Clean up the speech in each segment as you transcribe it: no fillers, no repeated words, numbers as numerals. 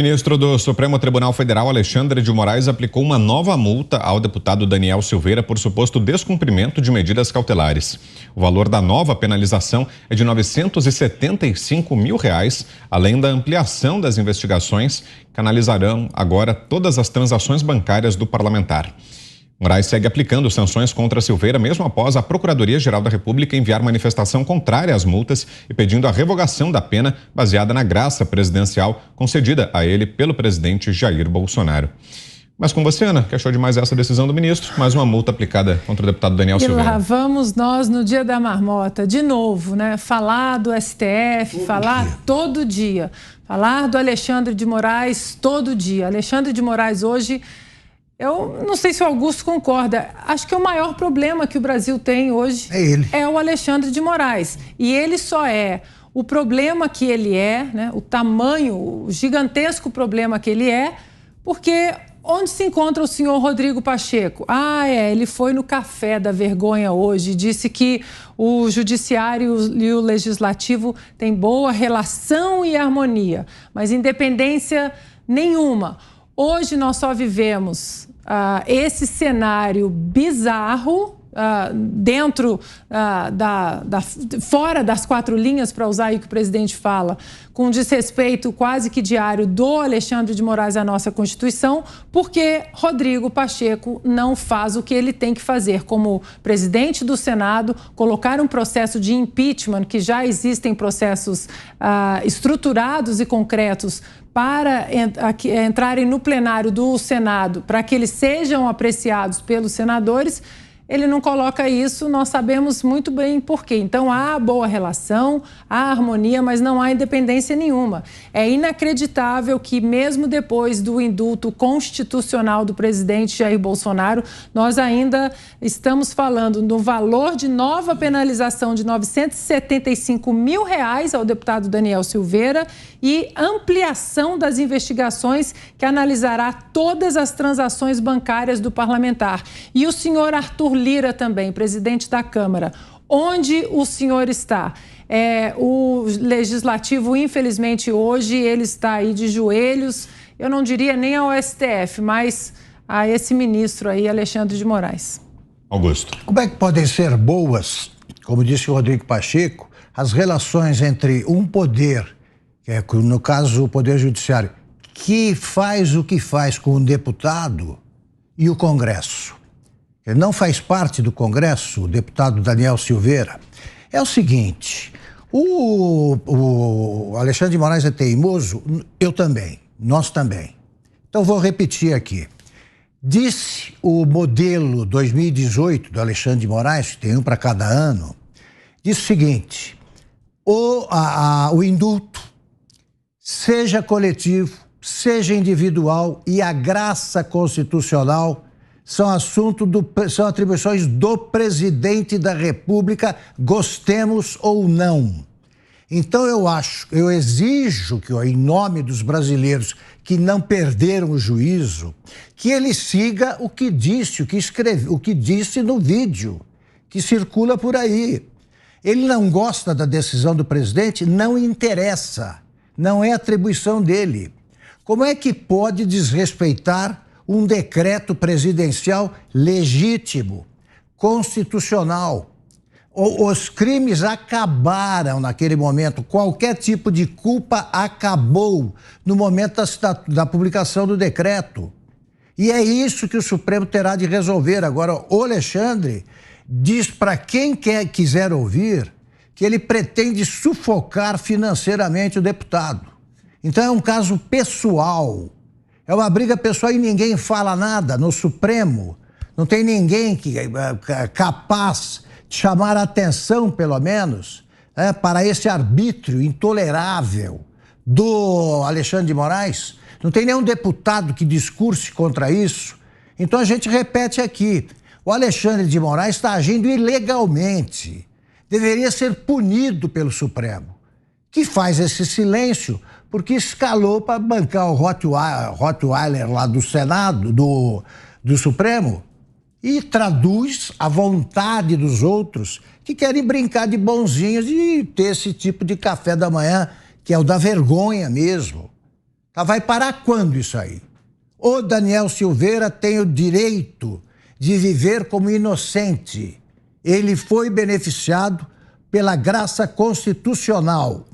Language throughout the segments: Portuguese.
O ministro do Supremo Tribunal Federal, Alexandre de Moraes, aplicou uma nova multa ao deputado Daniel Silveira por suposto descumprimento de medidas cautelares. O valor da nova penalização é de R$ 975 mil, além da ampliação das investigações que analisarão agora todas as transações bancárias do parlamentar. Moraes segue aplicando sanções contra Silveira, mesmo após a Procuradoria-Geral da República enviar manifestação contrária às multas e pedindo a revogação da pena baseada na graça presidencial concedida a ele pelo presidente Jair Bolsonaro. Mas com você, Ana, que achou demais essa decisão do ministro? Mais uma multa aplicada contra o deputado Daniel Silveira. E lá vamos nós no dia da marmota, de novo, né? Falar do STF, todo dia. Falar do Alexandre de Moraes todo dia. Alexandre de Moraes hoje... Eu não sei se o Augusto concorda. Acho que o maior problema que o Brasil tem hoje é o Alexandre de Moraes. E ele só é o problema que ele é, né? O tamanho, o gigantesco problema que ele é, porque onde se encontra o senhor Rodrigo Pacheco? Ele foi no café da vergonha hoje, disse que o judiciário e o legislativo têm boa relação e harmonia, mas independência nenhuma. Hoje nós só vivemos esse cenário bizarro dentro fora das quatro linhas, para usar aí o que o presidente fala, com desrespeito quase que diário do Alexandre de Moraes à nossa Constituição, porque Rodrigo Pacheco não faz o que ele tem que fazer como presidente do Senado, colocar um processo de impeachment, que já existem processos estruturados e concretos para entrarem no plenário do Senado, para que eles sejam apreciados pelos senadores. Ele não coloca isso, nós sabemos muito bem por quê. Então, há boa relação, há harmonia, mas não há independência nenhuma. É inacreditável que, mesmo depois do indulto constitucional do presidente Jair Bolsonaro, nós ainda estamos falando no valor de nova penalização de R$ 975 mil ao deputado Daniel Silveira e ampliação das investigações que analisará todas as transações bancárias do parlamentar. E o senhor Arthur Lira também, presidente da Câmara. Onde o senhor está? O Legislativo, infelizmente, hoje, ele está aí de joelhos, eu não diria nem ao STF, mas a esse ministro aí, Alexandre de Moraes. Augusto. Como é que podem ser boas, como disse o Rodrigo Pacheco, as relações entre um poder, que é, no caso, o Poder Judiciário, que faz o que faz com o deputado e o Congresso? Ele não faz parte do Congresso, o deputado Daniel Silveira. É o seguinte, o Alexandre de Moraes é teimoso, eu também, nós também. Então vou repetir aqui. Disse o modelo 2018 do Alexandre de Moraes, que tem um para cada ano, disse o seguinte, o indulto, seja coletivo, seja individual, e a graça constitucional são são atribuições do presidente da República, gostemos ou não. Então eu exijo que, em nome dos brasileiros que não perderam o juízo, que ele siga o que disse, o que disse no vídeo que circula por aí. Ele não gosta da decisão do presidente, não interessa, não é atribuição dele. Como é que pode desrespeitar um decreto presidencial legítimo, constitucional? Os crimes acabaram naquele momento, qualquer tipo de culpa acabou no momento da publicação do decreto. E é isso que o Supremo terá de resolver. Agora, o Alexandre diz para quem quiser ouvir que ele pretende sufocar financeiramente o deputado. Então é um caso pessoal. É uma briga pessoal e ninguém fala nada no Supremo. Não tem ninguém capaz de chamar a atenção, pelo menos, para esse arbítrio intolerável do Alexandre de Moraes. Não tem nenhum deputado que discurse contra isso. Então a gente repete aqui. O Alexandre de Moraes está agindo ilegalmente. Deveria ser punido pelo Supremo, que faz esse silêncio porque escalou para bancar o Rottweiler lá do Senado, do Supremo, e traduz a vontade dos outros que querem brincar de bonzinhos e ter esse tipo de café da manhã, que é o da vergonha mesmo. Mas vai parar quando isso aí? O Daniel Silveira tem o direito de viver como inocente. Ele foi beneficiado pela graça constitucional.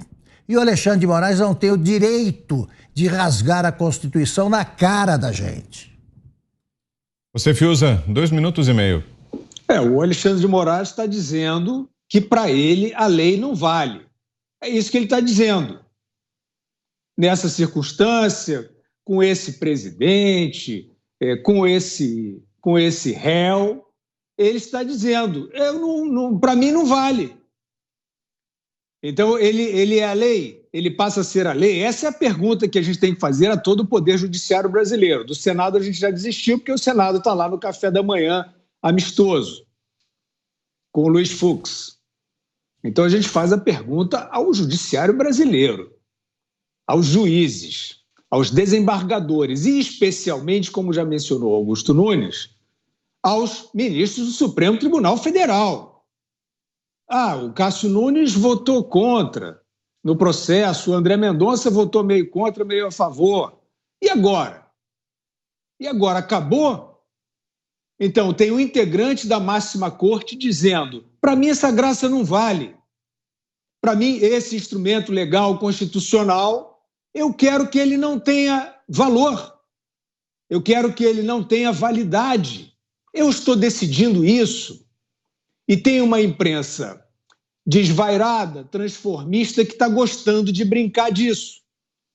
E o Alexandre de Moraes não tem o direito de rasgar a Constituição na cara da gente. Você, Fiuza, 2 minutos e meio. O Alexandre de Moraes está dizendo que para ele a lei não vale. É isso que ele está dizendo. Nessa circunstância, com esse presidente, com esse réu, ele está dizendo, para mim não vale. Então, ele é a lei, ele passa a ser a lei. Essa é a pergunta que a gente tem que fazer a todo o Poder Judiciário brasileiro. Do Senado a gente já desistiu, porque o Senado está lá no café da manhã, amistoso, com o Luiz Fux. Então, a gente faz a pergunta ao Judiciário brasileiro, aos juízes, aos desembargadores e, especialmente, como já mencionou Augusto Nunes, aos ministros do Supremo Tribunal Federal. O Cássio Nunes votou contra no processo, o André Mendonça votou meio contra, meio a favor. E agora? E agora acabou? Então, tem um integrante da máxima corte dizendo, para mim essa graça não vale. Para mim, esse instrumento legal constitucional, eu quero que ele não tenha valor. Eu quero que ele não tenha validade. Eu estou decidindo isso. E tem uma imprensa desvairada, transformista, que está gostando de brincar disso.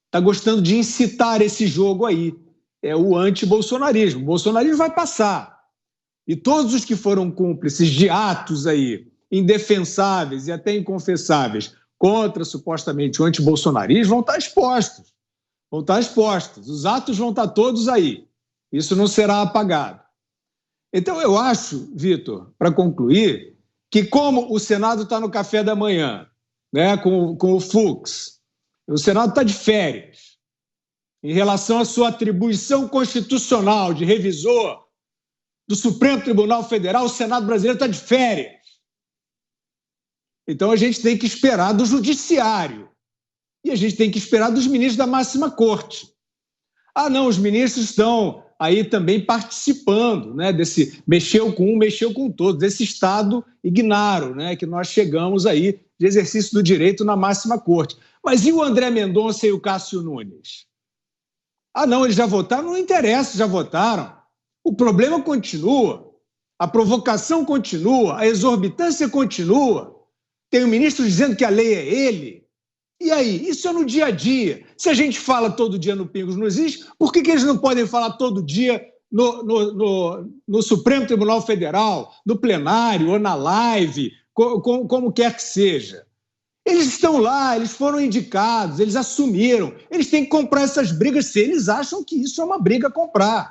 Está gostando de incitar esse jogo aí. É o anti-bolsonarismo. O bolsonarismo vai passar. E todos os que foram cúmplices de atos aí, indefensáveis e até inconfessáveis, contra supostamente o anti-bolsonarismo, vão estar expostos. Vão estar expostos. Os atos vão estar todos aí. Isso não será apagado. Então, eu acho, Vitor, para concluir, que como o Senado está no café da manhã, né, com o Fux, o Senado está de férias em relação à sua atribuição constitucional de revisor do Supremo Tribunal Federal, o Senado brasileiro está de férias. Então, a gente tem que esperar do Judiciário e a gente tem que esperar dos ministros da máxima corte. Não, os ministros estão aí também participando, né, desse mexeu com um, mexeu com todos, desse estado ignaro, né, que nós chegamos aí de exercício do direito na máxima corte. Mas e o André Mendonça e o Cássio Nunes? Não, eles já votaram? Não interessa, já votaram. O problema continua, a provocação continua, a exorbitância continua. Tem o ministro dizendo que a lei é ele. E aí? Isso é no dia a dia. Se a gente fala todo dia no Pingos nos Is, por que eles não podem falar todo dia no Supremo Tribunal Federal, no plenário ou na live, como quer que seja? Eles estão lá, eles foram indicados, eles assumiram. Eles têm que comprar essas brigas se eles acham que isso é uma briga a comprar.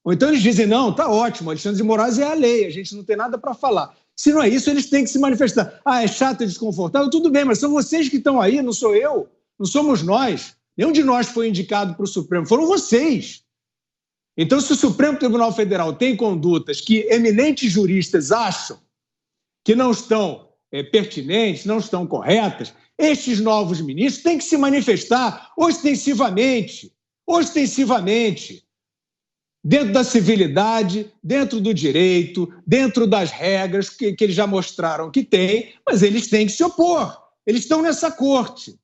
Ou então eles dizem, não, tá ótimo, Alexandre de Moraes é a lei, a gente não tem nada para falar. Se não é isso, eles têm que se manifestar. É chato e desconfortável? Tudo bem, mas são vocês que estão aí, não sou eu, não somos nós. Nenhum de nós foi indicado para o Supremo, foram vocês. Então, se o Supremo Tribunal Federal tem condutas que eminentes juristas acham que não estão pertinentes, não estão corretas, estes novos ministros têm que se manifestar ostensivamente, dentro da civilidade, dentro do direito, dentro das regras que eles já mostraram que têm, mas eles têm que se opor. Eles estão nessa corte.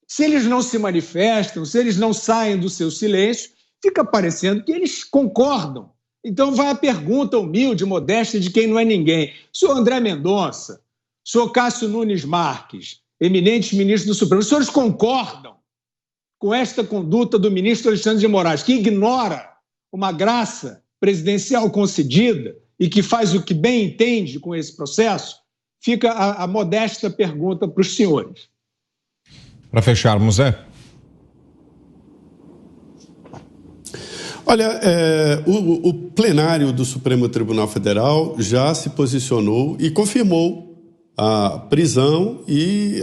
Se eles não se manifestam, se eles não saem do seu silêncio, fica parecendo que eles concordam. Então vai a pergunta humilde, modesta de quem não é ninguém. Senhor André Mendonça, senhor Cássio Nunes Marques, eminentes ministros do Supremo, os senhores concordam com esta conduta do ministro Alexandre de Moraes, que ignora uma graça presidencial concedida e que faz o que bem entende com esse processo? Fica a modesta pergunta para os senhores. Para fecharmos, Olha, o plenário do Supremo Tribunal Federal já se posicionou e confirmou a prisão e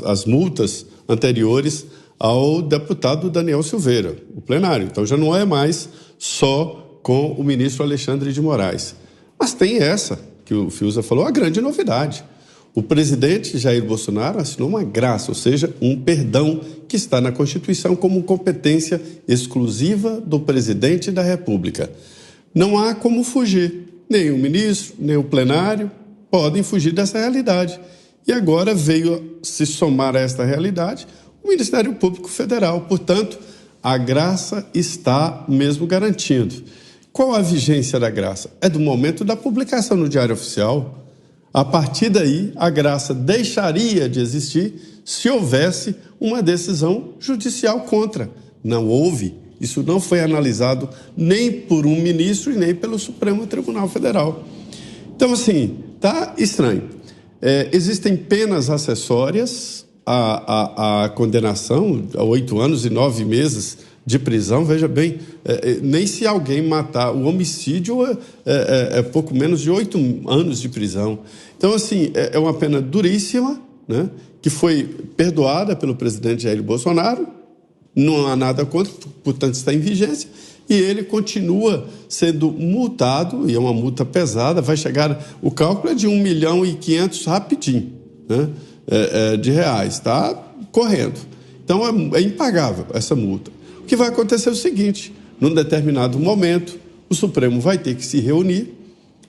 as multas anteriores ao deputado Daniel Silveira, o plenário. Então já não é mais só com o ministro Alexandre de Moraes. Mas tem essa, que o Fiuza falou, a grande novidade. O presidente Jair Bolsonaro assinou uma graça, ou seja, um perdão que está na Constituição como competência exclusiva do presidente da República. Não há como fugir. Nem o ministro, nem o plenário podem fugir dessa realidade. E agora veio se somar a esta realidade o Ministério Público Federal. Portanto, a graça está mesmo garantindo. Qual a vigência da graça? É do momento da publicação no Diário Oficial. A partir daí, a graça deixaria de existir se houvesse uma decisão judicial contra. Não houve. Isso não foi analisado nem por um ministro e nem pelo Supremo Tribunal Federal. Então, assim, tá estranho. Existem penas acessórias à condenação, a 8 anos e 9 meses de prisão. Veja bem, nem se alguém matar, o homicídio é pouco menos de 8 anos de prisão. Então, assim, é uma pena duríssima, né, que foi perdoada pelo presidente Jair Bolsonaro, não há nada contra, portanto está em vigência, e ele continua sendo multado, e é uma multa pesada, vai chegar, o cálculo é de 1,5 milhão rapidinho, né, de reais, está correndo. Então é impagável essa multa. O que vai acontecer é o seguinte: num determinado momento, o Supremo vai ter que se reunir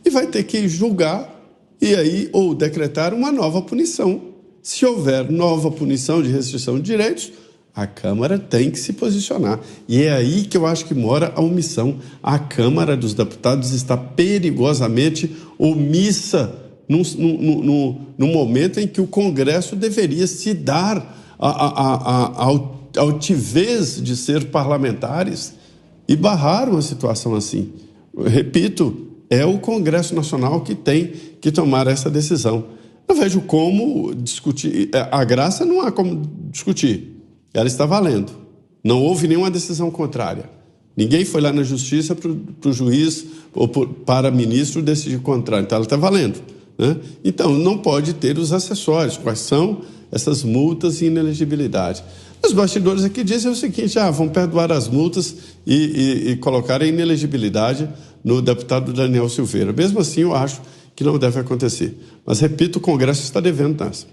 e vai ter que julgar e aí ou decretar uma nova punição. Se houver nova punição de restrição de direitos, a Câmara tem que se posicionar. E é aí que eu acho que mora a omissão. A Câmara dos Deputados está perigosamente omissa no momento em que o Congresso deveria se dar a altivez de ser parlamentares e barrar uma situação assim. Repito, é o Congresso Nacional que tem que tomar essa decisão. Eu vejo como discutir. A graça não há como discutir. Ela está valendo. Não houve nenhuma decisão contrária. Ninguém foi lá na justiça para o juiz ou para ministro decidir contrário. Então, ela está valendo, né? Então, não pode ter os acessórios. Quais são essas multas e inelegibilidade? Os bastidores aqui dizem o seguinte: vão perdoar as multas e colocar a inelegibilidade no deputado Daniel Silveira. Mesmo assim, eu acho que não deve acontecer. Mas, repito, o Congresso está devendo nessa.